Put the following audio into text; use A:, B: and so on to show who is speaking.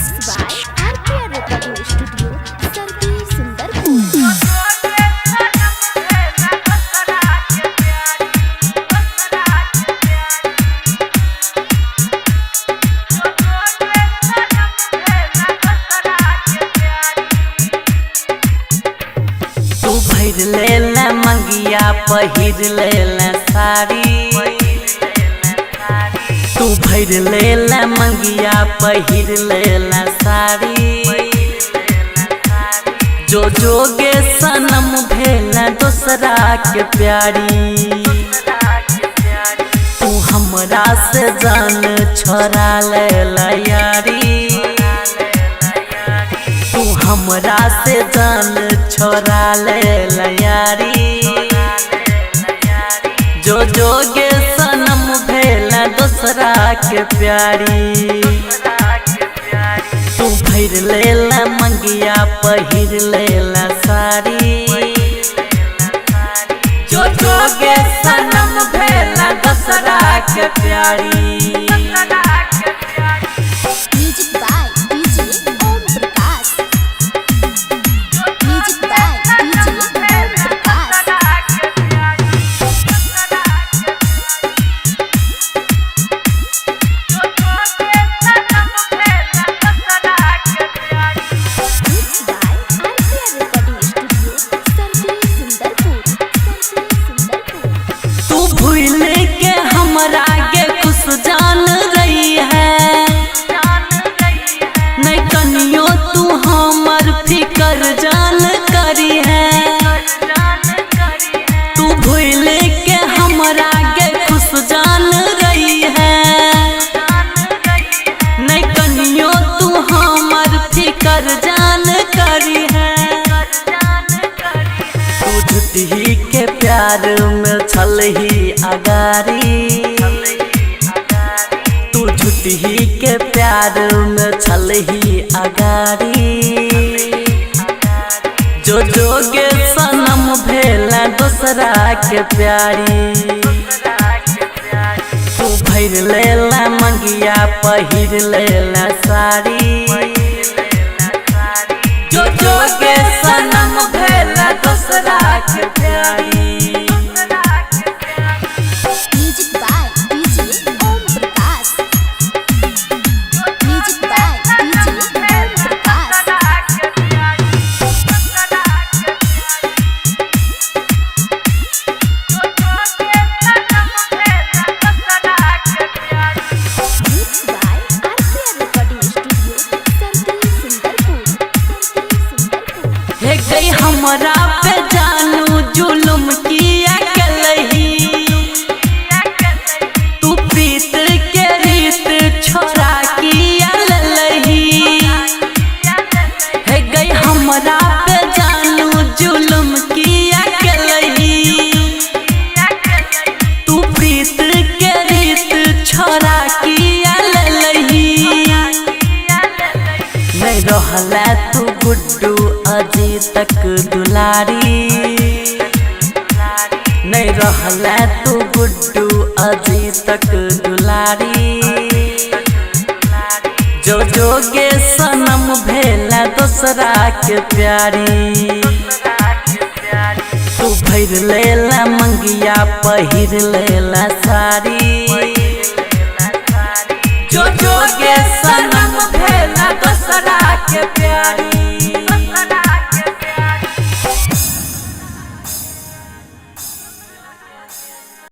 A: Mixed by RPR Recording Studio, Sarpi Sundarpur.
B: तू भर लेला मंगिया पहिर लेला साड़ी। तू भर लेला मंगिया पहिर लेला साड़ी। जो जोगे सनम भेला दोसरा के प्यारी। तू हमरा से जान छोड़ा लेला यारी। तू हमरा से जान छोड़ा लेला यारी। जो जोगे सनम भेला दोसरा के प्यारी। तू भर लेला मंगिया पहिर लेला साड़ी। जो जोगे सनम भेला दोसरा के प्यारी।
A: Music by DJ Om Prakash. Music by DJ Om Prakash. Mixed by RPR Recording Studio, Sarpi Sundarpur. Sarpi Sundarpur.
B: तू भूल के हमरा के खुश जान रही है। नहीं कनियो तू हमर फिकर जान करी है। तू भूल के हमरा के खुश जान रही है। नहीं कनियो तू हमर फिकर जान करी है। तू झूठी के प्यार में छल ही अगारी। तू झूठी के प्यार में छल ही अगारी। जो जोगे सनम भेला दोसरा के प्यारी। तू भर लेला मंगिया पहिर लेला साड़ी। जो जोगे सनम भेला दोसरा के प्यारी।
A: Music by DJ Om Prakash. Music by DJ Om Prakash. Mixed by RPR Recording Studio, Sarpi Sundarpur. Sarpi Sundarpur.
B: हे गई हमरा पे जानू जुलुम किया कलही। तू प्रीत के रीत छोड़ा किया ललही। हे गई हमरा पे जानू जुलुम किया कलही। तू प्रीत के रीत छोड़ा किया ललही। नहीं रहला तू गुड्डू अजी तक दुलारी। नहीं रहला तू गुड्डू अजी तक दुलारी। जो जोगे सनम भेला दोसरा के प्यारी। तू भर लेला मंगिया पहिर लेला साड़ी। जो जोगे सनम